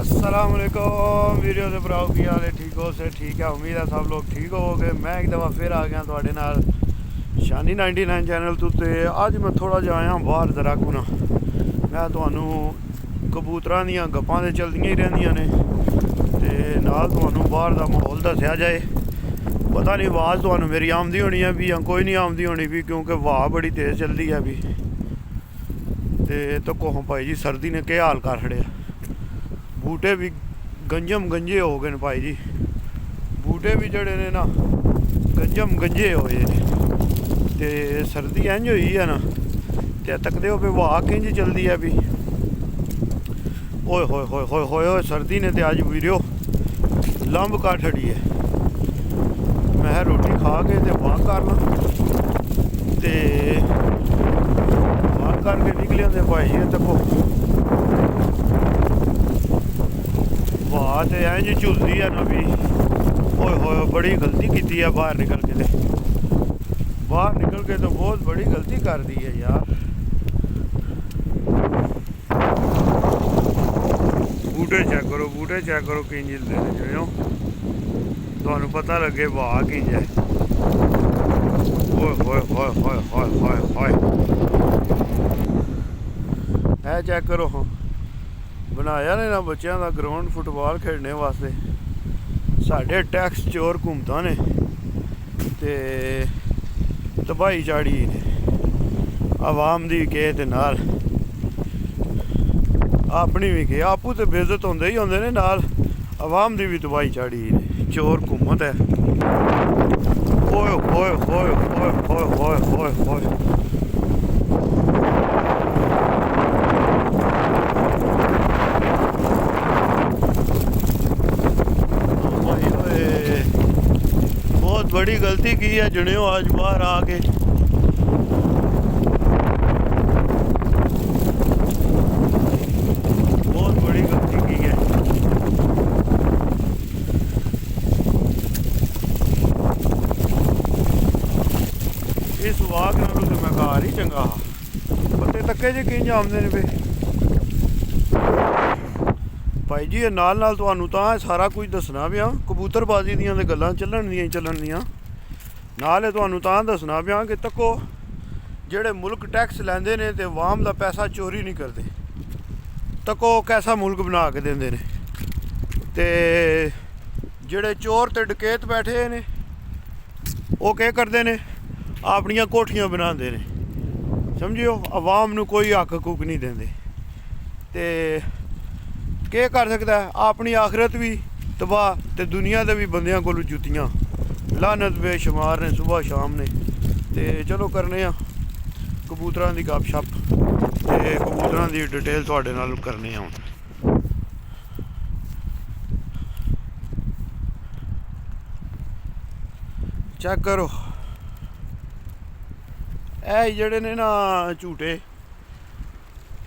अस्सलाम वालेकुम वीडियो से भराओ की हाल है। ठीक हो से ठीक है, उम्मीद है सब लोग ठीक होवोगे। मैं एक दफ़ा फिर आ गया थोड़े नाल शानी 99 चैनल तो अज मैं थोड़ा जिहा आया बाहर जरा को ना मैं तुहानू कबूतरां दियां गप्पां ते चलदियां ही रहिंदियां ने ते नाल तुहानू बाहर दा माहौल दस्सिया जाए। पता नहीं आवाज़ तुहानू मेरी आमदी होनी है भी या कोई नहीं आमदी होनी भी, क्योंकि हवा बड़ी तेज़ चलदी है भी ते तको भाई जी सर्दी ने क्या हाल कर छड़िया। बूटे भी गंजम गंजे हो गए भाई जी, बूटे भी जड़े ने ना गंजम गंजे होए ने ते सर्दी इंज होई है ना ते तकदे हो पे वाह किंज चलदी है भी। ओए होए होए होए होए होए सर्दी ने ते अज वीडियो लंब कट छड़ी है। मैं रोटी खा के ते वाह कर ला ते वाह करके निकले होंदे भाई जी तको वाह तो इंज झुलदी है ना भी। ओए होए बड़ी गलती की है बाहर निकल के, बाहर निकल के तो बहुत बड़ी गलती कर दी है यार। बूटे चेक करो कि झिलते हैं जिवें तुहानू पता लगे वाह किंज है। ओए होए होए होए होए होए होए चेक करो हाँ बनाया ने ना बच्चों का ग्राउंड फुटबॉल खेलने वास्ते। साढ़े टैक्स चोर घूमता ने ते तबाही चाड़ी ने आवाम दी के ते नाल अपनी भी के आपू तो बेइज्जत होंदे ही होंदे ने नाल आवाम दी भी तबाही चाड़ी ने चोर घूमत है। ओए होए होए होए होए होए होए होए बहुत बड़ी गलती की है जुनियो आज बाहर आके। बहुत बड़ी गलती की है। इस वाक नालों तो मैं घर ही चंगा हाँ पत्ते तक्के जे किंज आमदे ने पे भाई जी। नाल नाल तुहानू तां सारा कुछ दसना पिया कबूतरबाजी दियां ते गल्लां चलन दियां नाल तुहानू तां दसना पिया कि तको जेड़े मुल्क टैक्स लैंदे ने ते अवाम दा पैसा चोरी नहीं करदे, तको कैसा मुल्क बना के देंदे ने। ते जेड़े चोर ते डकैत बैठे ने ओह केह् करदे ने अपनियां कोठियां बनांदे ने, समझियो अवाम नू कोई हक हुक नहीं देंदे। ते केह् कर सकदा है अपनी आखरत भी तबाह ते दुनिया दे भी बंदियां कोलू जुत्तियां लानत बेशुमार ने सुबह शाम ने। ते चलो करने आ कबूतरां दी गपशप ते कबूतरां दी डिटेल तुहाडे नाल करने आ। चेक करो ए जेड़े ने ना झूटे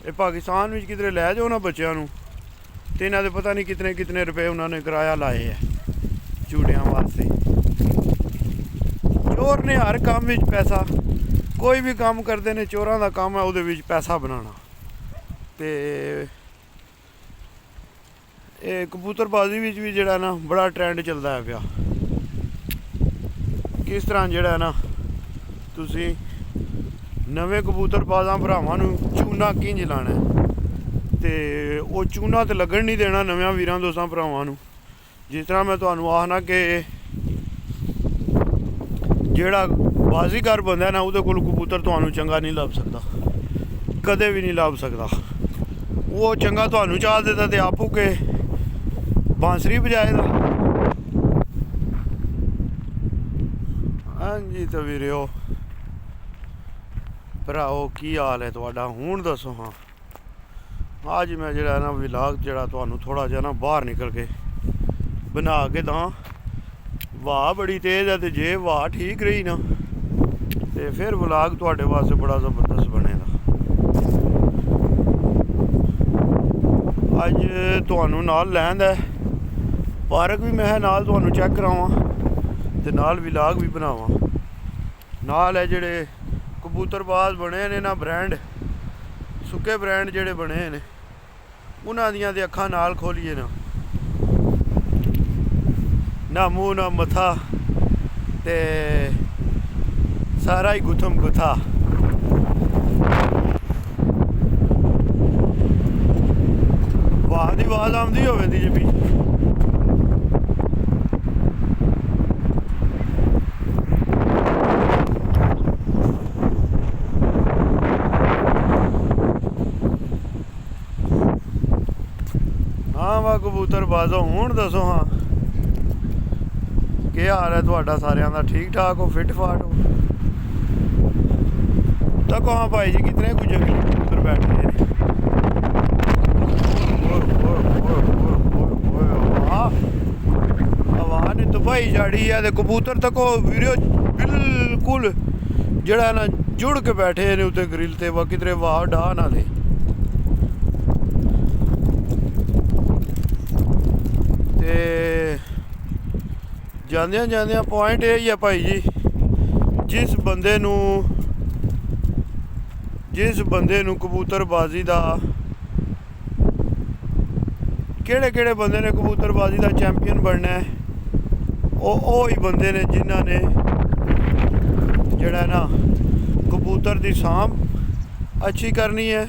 ये पाकिस्तान विच किधरे लै जाओ ना बच्चों नू ते इन्हां दे पता नहीं कितने कितने रुपए उन्होंने किराया लाए है झूटियां वास्ते। चोर ने हर काम में पैसा, कोई भी काम करते ने चोरां दा काम है उहदे विच पैसा बनाना। ते कबूतरबाजी विच भी जेड़ा ना बड़ा ट्रेंड चलदा है पिया। किस तरह जेड़ा ना तुसी नवे कबूतरबाजां भरावां नू चूना किंज लाना है ते वो चूना तो लगन नहीं देना नव्या वीरां दोस्तां भरावां नू। जिस तरह मैं तुहानू आखना कि जेड़ा बाजीगर बंदा है ना उहदे कोल कबूतर तुहानू चंगा नहीं लभ सकदा, कदे भी नहीं लभ सकदा। वो चंगा तुहानू चाह देता ते आपू के बांसरी बजाएगा। हाँ जी तो वीरो भराओ की हाल है तुहाडा हुण दसो। हाँ आज मैं जरा ना व्लॉग जरा तुहानू थोड़ा जिहा ना बाहर निकल के बना के दां। वाह बड़ी तेज़ है ते जे वाह ठीक रही ना ते फिर व्लॉग तुहाडे वास्ते बड़ा ज़बरदस्त बनेगा। अज तुहानू नाल लैंद है पार्क भी मैं नाल तुहानू चेक करावां ते नाल व्लॉग भी बनावां। नाल है जेड़े कबूतरबाज बने ने ना ब्रांड सुक्के ब्रांड जेड़े बने ने ਉਹਨਾਂ ਦੀਆਂ ਦੇ ਅੱਖਾਂ ਨਾਲ ਖੋਲੀਏ ਨਾ ਮੂੰਹ ਨਾ ਮੱਥਾ ਤੇ ਸਾਰਾ ਹੀ ਗੁੱਥਮ ਗੁੱਥਾ। ਵਾਹ ਦੀ ਆਵਾਜ਼ ਆਉਂਦੀ ਹੋਵੇ ਦੀ ਜੀ ਵੀ। ਹਾਂ ਵਾ ਕਬੂਤਰ ਬਾਜ਼ੋ, ਹੁਣ ਦੱਸੋ ਹਾਂ ਕੀ ਹਾਲ ਹੈ ਤੁਹਾਡਾ ਸਾਰਿਆਂ ਦਾ? ਠੀਕ ਠਾਕ ਹੋ, ਫਿੱਟ ਫਾਟ ਹੋ? ਤਾਂ ਕਹਾਂ ਭਾਈ ਜੀ ਕਿਤਨੇ ਕੁ ਜੰਗਲੀ ਕਬੂਤਰ ਬੈਠੇ ਨੇ। ਹਵਾ ਨੇ ਤਬਾਹੀ ਝਾੜੀ ਹੈ ਤੇ ਕਬੂਤਰ ਤੱਕੋ ਵੀਡੀਓ ਬਿਲਕੁਲ ਜਿਹੜਾ ਨਾ ਜੁੜ ਕੇ ਬੈਠੇ ਨੇ ਉੱਤੇ ਗ੍ਰਿਲ ਤੇ, ਵਾ ਕਿਧਰੇ ਵਾਹ ਡਾਹ ਨਾ ਦੇ। ਤੇ ਜਾਂਦਿਆਂ ਜਾਂਦਿਆਂ ਪੁਆਇੰਟ ਇਹ ਹੀ ਆ ਭਾਈ ਜੀ, ਜਿਸ ਬੰਦੇ ਨੂੰ ਕਬੂਤਰਬਾਜ਼ੀ ਦਾ ਕਿਹੜੇ ਬੰਦੇ ਨੇ ਕਬੂਤਰਬਾਜ਼ੀ ਦਾ ਚੈਂਪੀਅਨ ਬਣਨਾ ਹੈ, ਉਹ ਹੀ ਬੰਦੇ ਨੇ ਜਿਨ੍ਹਾਂ ਨੇ ਜਿਹੜਾ ਨਾ ਕਬੂਤਰ ਦੀ ਸਾਂਭ ਅੱਛੀ ਕਰਨੀ ਹੈ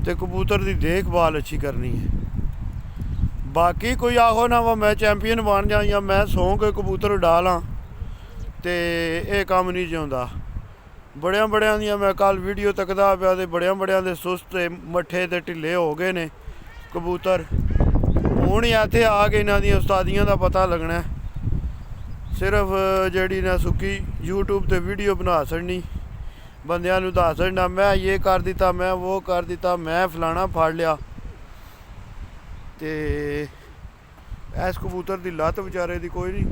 ਤੇ ਕਬੂਤਰ ਦੀ ਦੇਖਭਾਲ ਅੱਛੀ ਕਰਨੀ ਹੈ। ਬਾਕੀ ਕੋਈ ਆਹੋ ਨਾ ਵਾ ਮੈਂ ਚੈਂਪੀਅਨ ਬਣ ਜਾ ਜਾਂ ਮੈਂ ਸੌਂ ਕੇ ਕਬੂਤਰ ਉਡਾ ਲਾਂ, ਤੇ ਇਹ ਕੰਮ ਨਹੀਂ ਜਿਉਂਦਾ। ਬੜਿਆਂ ਦੀਆਂ ਮੈਂ ਕੱਲ ਵੀਡੀਓ ਤੱਕਦਾ ਪਿਆ ਤੇ ਬੜਿਆਂ ਦੇ ਸੁਸਤ ਤੇ ਮੱਠੇ ਤੇ ਢਿੱਲੇ ਹੋ ਗਏ ਨੇ ਕਬੂਤਰ। ਹੁਣ ਹੀ ਇੱਥੇ ਆ ਕੇ ਇਹਨਾਂ ਦੀਆਂ ਉਸਤਾਦੀਆਂ ਦਾ ਪਤਾ ਲੱਗਣਾ। ਸਿਰਫ ਜਿਹੜੀ ਨਾ ਸੁੱਕੀ YouTube ਤੇ ਵੀਡੀਓ ਬਣਾ ਛੱਡਣੀ, ਬੰਦਿਆਂ ਨੂੰ ਦੱਸ ਛੱਡਣਾ ਮੈਂ ਇਹ ਕਰ ਦਿੱਤਾ, ਮੈਂ ਉਹ ਕਰ ਦਿੱਤਾ, ਮੈਂ ਫਲਾਣਾ ਫੜ ਲਿਆ। ਤੇ ਇਸ ਕਬੂਤਰ ਦੀ ਲੱਤ ਵਿਚਾਰੇ ਦੀ ਕੋਈ ਨਹੀਂ।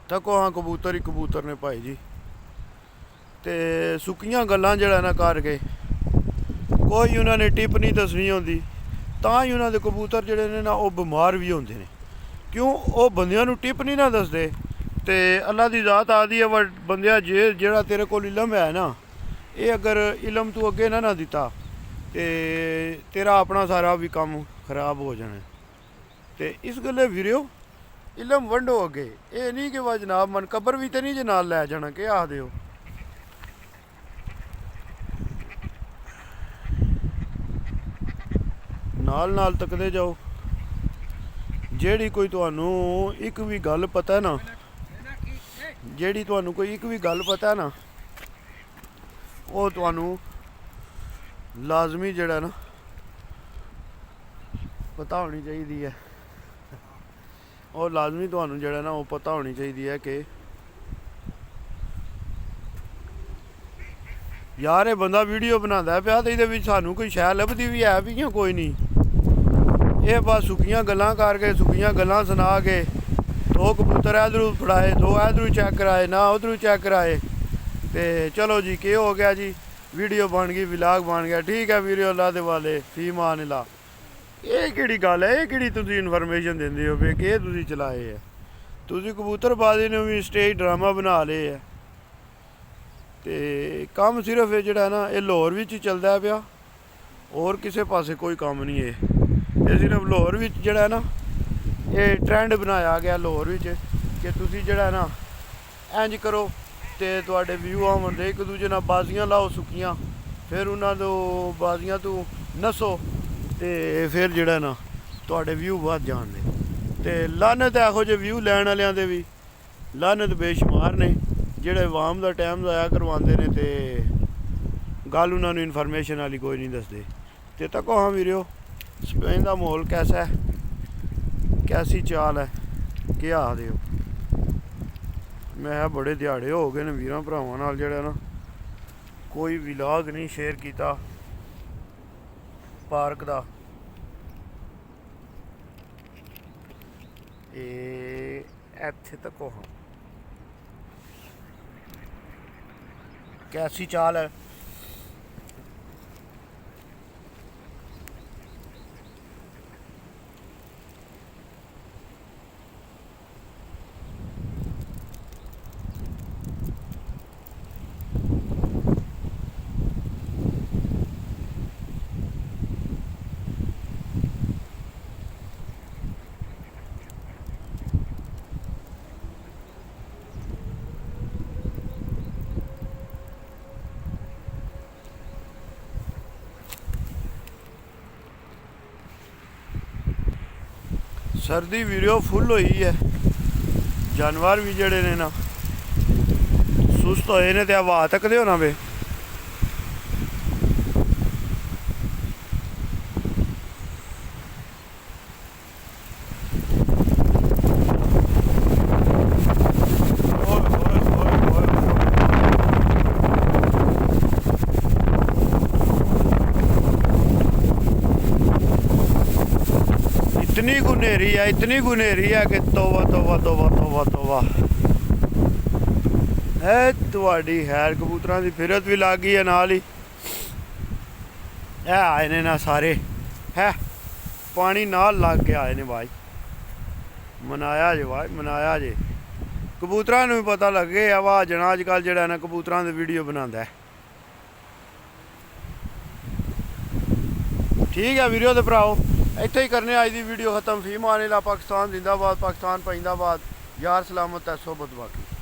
ਤੱਕੋ ਹਾਂ ਕਬੂਤਰ ਹੀ ਕਬੂਤਰ ਨੇ ਭਾਈ ਜੀ। ਤੇ ਸੁੱਕੀਆਂ ਗੱਲਾਂ ਜਿਹੜਾ ਨਾ ਕਰਕੇ ਕੋਈ ਉਹਨਾਂ ਨੇ ਟਿਪ ਨਹੀਂ ਦੱਸਣੀ ਹੁੰਦੀ, ਤਾਂ ਹੀ ਉਹਨਾਂ ਦੇ ਕਬੂਤਰ ਜਿਹੜੇ ਨੇ ਨਾ ਉਹ ਬਿਮਾਰ ਵੀ ਹੁੰਦੇ ਨੇ। ਕਿਉਂ? ਉਹ ਬੰਦਿਆਂ ਨੂੰ ਟਿਪ ਨਹੀਂ ਨਾ ਦੱਸਦੇ। ਤੇ ਅੱਲਾ ਦੀ ਜ਼ਾਤ ਆਦੀ ਹੈ ਬੰਦਿਆ, ਜਿਹੜਾ ਤੇਰੇ ਕੋਲ ਇਲਮ ਹੈ ਨਾ, ਇਹ ਅਗਰ ਇਲਮ ਤੂੰ ਅੱਗੇ ਨਾ ਦਿੱਤਾ ਤੇ ਤੇਰਾ ਆਪਣਾ ਸਾਰਾ ਵੀ ਕੰਮ ਖਰਾਬ ਹੋ ਜਾਣਾ। ਤੇ ਇਸ ਗੱਲੇ ਵੀਰਿਓ ਇਲਮ ਵੰਡੋ ਅੱਗੇ, ਇਹ ਨਹੀਂ ਕਿ ਵਾ ਜਨਾਬ ਮਨ ਕਬਰ ਵੀ ਤੇ ਨਹੀਂ ਜੇ ਨਾਲ ਲੈ ਜਾਣਾ। ਕਿ ਆਖਦੇ ਹੋ? ਨਾਲ ਤੱਕਦੇ ਜਾਓ। ਜਿਹੜੀ ਕੋਈ ਤੁਹਾਨੂੰ ਇੱਕ ਵੀ ਗੱਲ ਪਤਾ ਨਾ, ਉਹ ਤੁਹਾਨੂੰ ਲਾਜ਼ਮੀ ਜਿਹੜਾ ਨਾ ਪਤਾ ਹੋਣੀ ਚਾਹੀਦੀ ਹੈ। ਉਹ ਲਾਜ਼ਮੀ ਤੁਹਾਨੂੰ ਜਿਹੜਾ ਨਾ ਉਹ ਪਤਾ ਹੋਣੀ ਚਾਹੀਦੀ ਹੈ ਕਿ ਯਾਰ ਇਹ ਬੰਦਾ ਵੀਡੀਓ ਬਣਾਉਂਦਾ ਪਿਆ ਤੇ ਇਹਦੇ ਵਿੱਚ ਸਾਨੂੰ ਕੋਈ ਸ਼ੈ ਲੱਭਦੀ ਵੀ ਹੈ ਵੀ ਜਾਂ ਕੋਈ ਨਹੀਂ। ਇਹ ਬਸ ਸੁੱਕੀਆਂ ਗੱਲਾਂ ਕਰਕੇ, ਸੁੱਕੀਆਂ ਗੱਲਾਂ ਸੁਣਾ ਕੇ, ਦੋ ਕਬੂਤਰ ਇੱਧਰੋਂ ਫੜਾਏ, ਦੋ ਇੱਧਰੋਂ ਚੈੱਕ ਕਰਾਏ, ਨਾ ਉੱਧਰੋਂ ਚੈੱਕ ਕਰਾਏ, ਤੇ ਚਲੋ ਜੀ ਕੀ ਹੋ ਗਿਆ ਜੀ, ਵੀਡੀਓ ਬਣ ਗਈ, ਵਲੌਗ ਬਣ ਗਿਆ। ਠੀਕ ਹੈ ਵੀਡੀਓ, ਅੱਲਾ ਦੇ ਵਾਲੇ, ਫੀ ਮਾਨ ਅੱਲਾ। ਇਹ ਕਿਹੜੀ ਗੱਲ ਹੈ? ਇਹ ਕਿਹੜੀ ਤੁਸੀਂ ਇਨਫੋਰਮੇਸ਼ਨ ਦਿੰਦੇ ਹੋ ਵੀ ਕਿ ਇਹ ਤੁਸੀਂ ਚਲਾਏ ਹੈ? ਤੁਸੀਂ ਕਬੂਤਰਬਾਜ਼ੀ ਨੂੰ ਵੀ ਸਟੇਜ ਡਰਾਮਾ ਬਣਾ ਲਏ ਹੈ। ਤੇ ਕੰਮ ਸਿਰਫ ਇਹ ਜਿਹੜਾ ਨਾ ਇਹ ਲਾਹੌਰ ਵਿੱਚ ਹੀ ਚੱਲਦਾ ਪਿਆ, ਹੋਰ ਕਿਸੇ ਪਾਸੇ ਕੋਈ ਕੰਮ ਨਹੀਂ। ਇਹ ਸਿਰਫ ਲਾਹੌਰ ਵਿੱਚ ਜਿਹੜਾ ਨਾ ਇਹ ਟ੍ਰੈਂਡ ਬਣਾਇਆ ਗਿਆ ਲਾਹੌਰ ਵਿੱਚ ਕਿ ਤੁਸੀਂ ਜਿਹੜਾ ਨਾ ਇੰਝ ਕਰੋ ਤੇ ਤੁਹਾਡੇ ਵਿਊ ਆਉਂਦੇ, ਇੱਕ ਦੂਜੇ ਨਾਲ ਬਾਜ਼ੀਆਂ ਲਾਓ ਸੁੱਕੀਆਂ, ਫਿਰ ਉਹਨਾਂ ਤੋਂ ਬਾਜ਼ੀਆਂ ਤੋਂ ਨੱਸੋ ਤੇ ਫਿਰ ਜਿਹੜਾ ਨਾ ਤੁਹਾਡੇ ਵਿਊ ਵੱਧ ਜਾਣਦੇ। ਤੇ ਲਾਨਤ ਇਹੋ ਜਿਹੇ ਵਿਊ ਲੈਣ ਵਾਲਿਆਂ ਦੇ ਵੀ ਲਾਨਤ ਬੇਸ਼ੁਮਾਰ ਨੇ, ਜਿਹੜੇ ਆਵਾਮ ਦਾ ਟਾਈਮ ਜ਼ਾਇਆ ਕਰਵਾਉਂਦੇ ਨੇ ਤੇ ਗੱਲ ਉਹਨਾਂ ਨੂੰ ਇਨਫੋਰਮੇਸ਼ਨ ਵਾਲੀ ਕੋਈ ਨਹੀਂ ਦੱਸਦੇ। ਤੇ ਤੱਕੋ ਹਾਂ ਵੀਰਿਓ, ਸਪੇਨ ਦਾ ਮਾਹੌਲ ਕੈਸਾ ਹੈ, ਕੈਸੀ ਚਾਲ ਹੈ, ਕੀ ਆਖਦੇ ਹੋ? ਮੈਂ ਬੜੇ ਦਿਹਾੜੇ ਹੋ ਗਏ ਨੇ ਵੀਰਾਂ ਭਰਾਵਾਂ ਨਾਲ ਜਿਹੜਾ ਨਾ ਕੋਈ ਵਲੌਗ ਨਹੀਂ ਸ਼ੇਅਰ ਕੀਤਾ ਪਾਰਕ ਦਾ। ਇਹ ਇੱਥੇ ਤੱਕੋ ਹਾਂ कैसी चाल है? सर्दी वीडियो फुल हुई है जानवर भी जड़े ने ना सुस्त होए ने ते हवा तकदे हो ना वे इतनी गुनेरी है कि तोबा तोबा तोबा तोबा तोबा है तुहाडी खैर कबूतरां दी फिरत भी लग गई है नाल ही है आए ने ना सारे है पानी नाल लग के आए ने भाई मनाया जे भाई मनाया जे कबूतरां नूं भी पता लगे वा जना अजकल जेड़ा ना कबूतरां दी वीडियो बनांदा है ठीक है वीडियो दे भराओ ਇੱਥੇ ਹੀ ਕਰਨੇ ਅੱਜ ਦੀ ਵੀਡੀਓ ਖਤਮ ਫੀਮਾਨ ਅੱਲਾਹ ਪਾਕਿਸਤਾਨ ਜ਼ਿੰਦਾਬਾਦ ਪਾਕਿਸਤਾਨ ਪੈਂਦਾਬਾਦ ਯਾਰ ਸਲਾਮਤ ਹੈ ਸੋਬਤ ਬਾਕੀ